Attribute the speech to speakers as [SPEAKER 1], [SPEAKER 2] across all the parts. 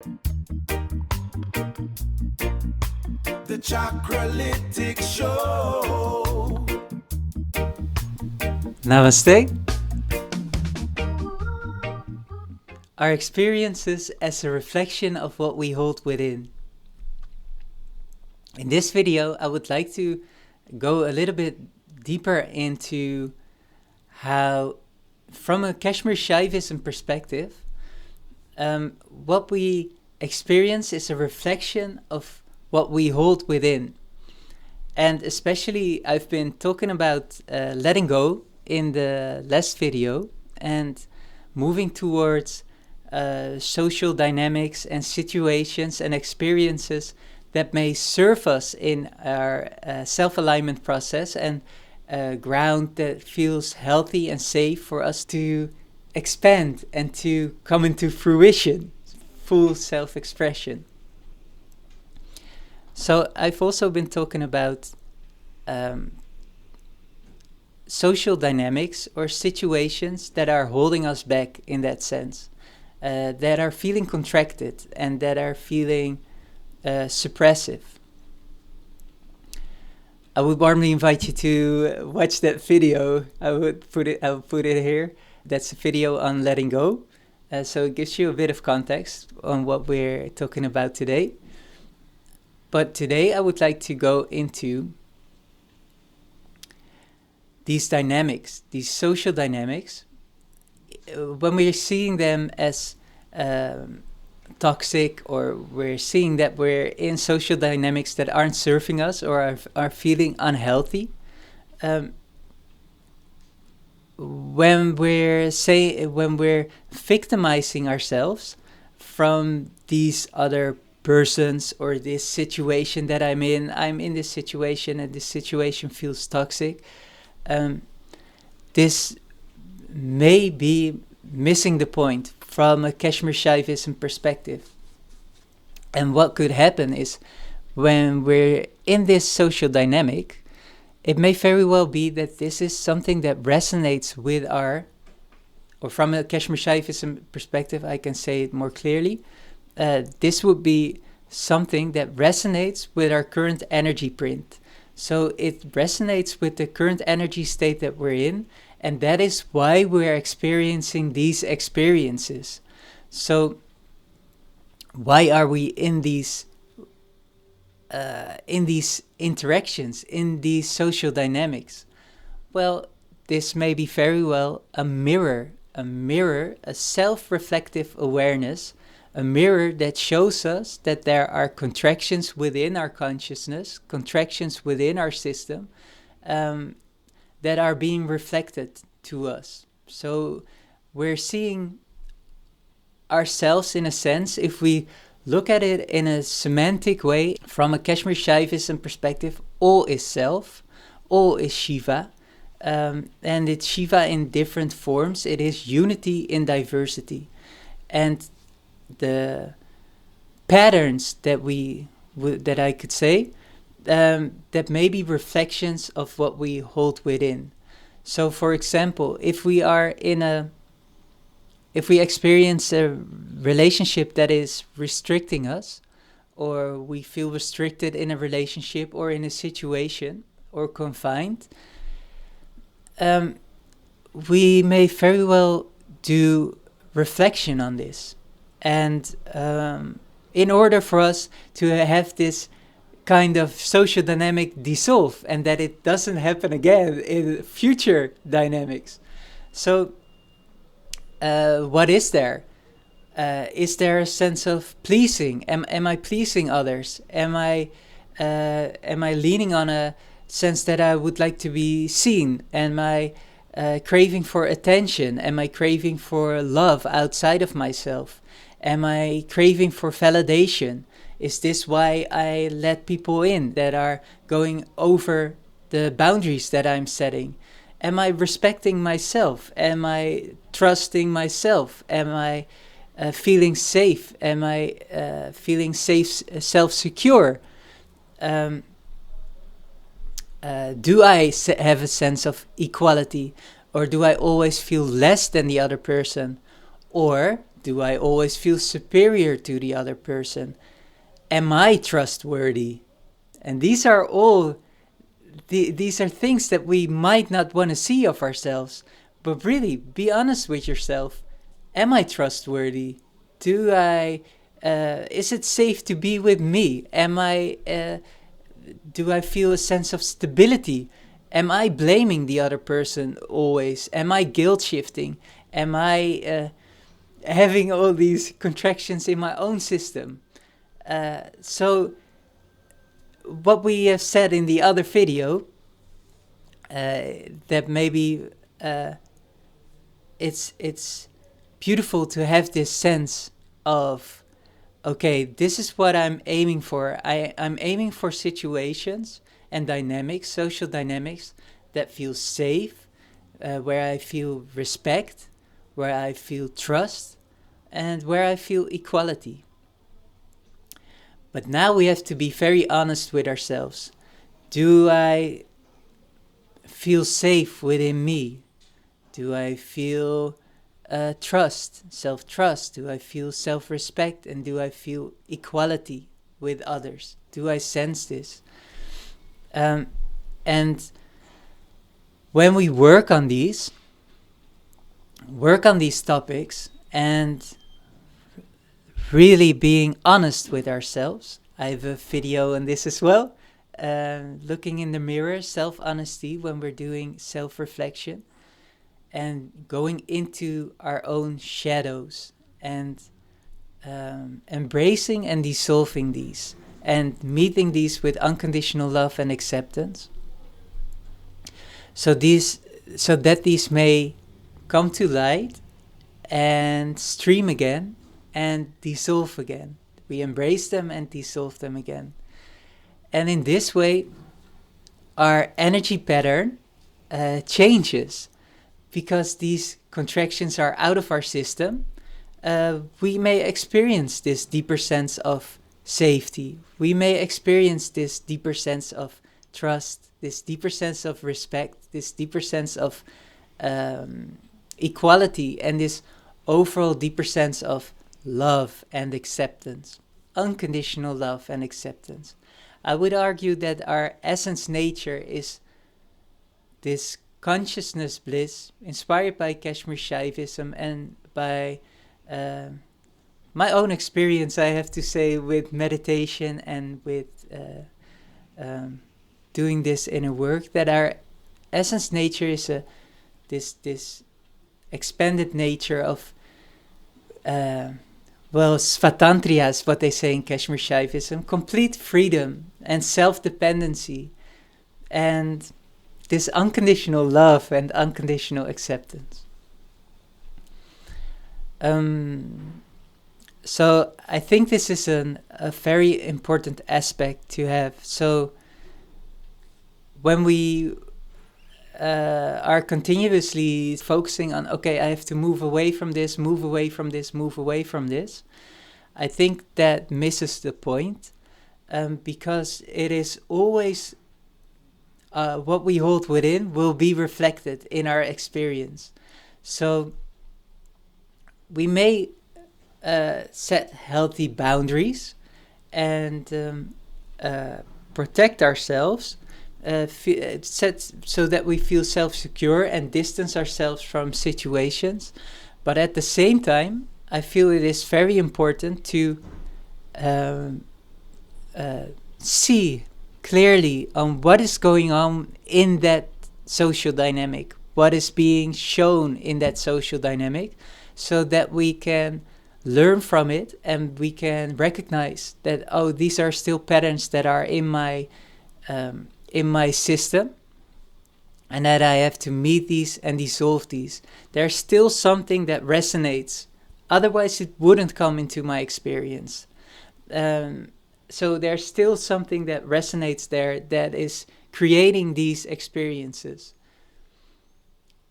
[SPEAKER 1] The Chakralytics Show.
[SPEAKER 2] Namaste. Our experiences as a reflection of what we hold within. In this video, I would like to go a little bit deeper into how, from a Kashmir Shaivism perspective, what we experience is a reflection of what we hold within. And especially, I've been talking about letting go in the last video and moving towards social dynamics and situations and experiences that may serve us in our self-alignment process and ground that feels healthy and safe for us to expand and to come into fruition, full self-expression. So I've also been talking about social dynamics or situations that are holding us back in that sense, that are feeling contracted and that are feeling suppressive. I would warmly invite you to watch that video. I'll put it here. That's a video on letting go. So it gives you a bit of context on what we're talking about today. But today I would like to go into these dynamics, these social dynamics, when we're seeing them as toxic, or we're seeing that we're in social dynamics that aren't serving us or are feeling unhealthy. When we're victimizing ourselves from these other persons or this situation that I'm in this situation and this situation feels toxic. This may be missing the point from a Kashmir Shaivism perspective. And what could happen is, when we're in this social dynamic, it may very well be that this is something that resonates with or from a Kashmir Shaivism perspective, I can say it more clearly, this would be something that resonates with our current energy print. So it resonates with the current energy state that we're in, and that is why we're experiencing these experiences. So why are we in these interactions, in these social dynamics? Well, this may be very well a mirror, a self-reflective awareness, a mirror that shows us that there are contractions within our consciousness, contractions within our system, that are being reflected to us. So we're seeing ourselves, in a sense, if we look at it in a semantic way, from a Kashmir Shaivism perspective, all is self, all is Shiva, and it's Shiva in different forms. It is unity in diversity. And the patterns that I could say, that may be reflections of what we hold within. So, for example, if we experience a relationship that is restricting us, or we feel restricted in a relationship or in a situation or confined, we may very well do reflection on this. And in order for us to have this kind of social dynamic dissolve, and that it doesn't happen again in future dynamics. So what is there? Is there a sense of pleasing? Am I pleasing others? Am I leaning on a sense that I would like to be seen? Am I craving for attention? Am I craving for love outside of myself? Am I craving for validation? Is this why I let people in that are going over the boundaries that I'm setting? Am I respecting myself? Am I trusting myself? Am I feeling safe? Am I feeling safe, self-secure? Do I have a sense of equality? Or do I always feel less than the other person? Or Do I always feel superior to the other person? Am I trustworthy? And these are all, these are things that we might not want to see of ourselves. But really, be honest with yourself. Am I trustworthy? Do I, is it safe to be with me? Do I feel a sense of stability? Am I blaming the other person always? Am I guilt shifting? Am I having all these contractions in my own system? So what we have said in the other video, that maybe it's beautiful to have this sense of, okay, this is what I'm aiming for. I'm aiming for situations and dynamics, social dynamics, that feel safe, where I feel respect, where I feel trust, and where I feel equality. But now we have to be very honest with ourselves. Do I feel safe within me? Do I feel trust, self-trust? Do I feel self-respect? And do I feel equality with others? Do I sense this? And when we work on these topics and really being honest with ourselves, I have a video on this as well, looking in the mirror, self-honesty when we're doing self-reflection, and going into our own shadows and embracing and dissolving these and meeting these with unconditional love and acceptance, so that these may come to light and stream again and dissolve again. We embrace them and dissolve them again. And in this way, our energy pattern changes. Because these contractions are out of our system, we may experience this deeper sense of safety. We may experience this deeper sense of trust, this deeper sense of respect, this deeper sense of equality, and this overall deeper sense of love and acceptance, unconditional love and acceptance. I would argue that our essence nature is this consciousness bliss, inspired by Kashmir Shaivism and by my own experience, I have to say, with meditation and with doing this inner work, that our essence nature is this expanded nature of svatantriya is what they say in Kashmir Shaivism, complete freedom and self-dependency, and this unconditional love and unconditional acceptance. So I think this is a very important aspect to have. So when we are continuously focusing on, okay, I have to move away from this, move away from this, move away from this, I think that misses the point, because it is always what we hold within will be reflected in our experience. So we may set healthy boundaries and protect ourselves, set so that we feel self-secure and distance ourselves from situations. But at the same time, I feel it is very important to see clearly on what is going on in that social dynamic, what is being shown in that social dynamic, so that we can learn from it and we can recognize that, oh, these are still patterns that are in my system, and that I have to meet these and dissolve these. There's still something that resonates, otherwise it wouldn't come into my experience. So there's still something that resonates there that is creating these experiences.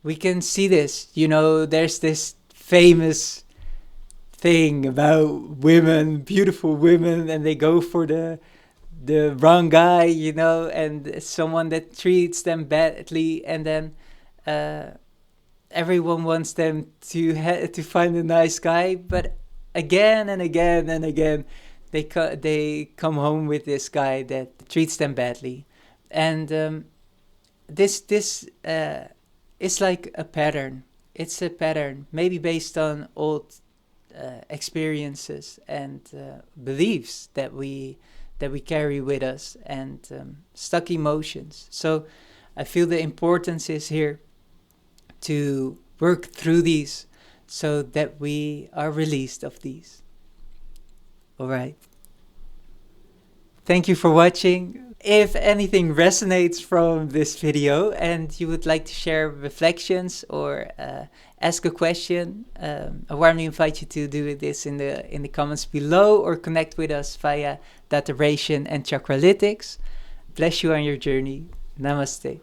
[SPEAKER 2] We can see this, there's this famous thing about women, beautiful women, and they go for the wrong guy, and someone that treats them badly, and then everyone wants them to find a nice guy, but again and again and again, they come home with this guy that treats them badly, and this is like a pattern. It's a pattern, maybe based on old experiences and beliefs that we carry with us, and stuck emotions. So I feel the importance is here to work through these so that we are released of these. All right. Thank you for watching. If anything resonates from this video and you would like to share reflections or ask a question, I warmly invite you to do this in the comments below, or connect with us via databration and Chakralytics. Bless you on your journey. Namaste.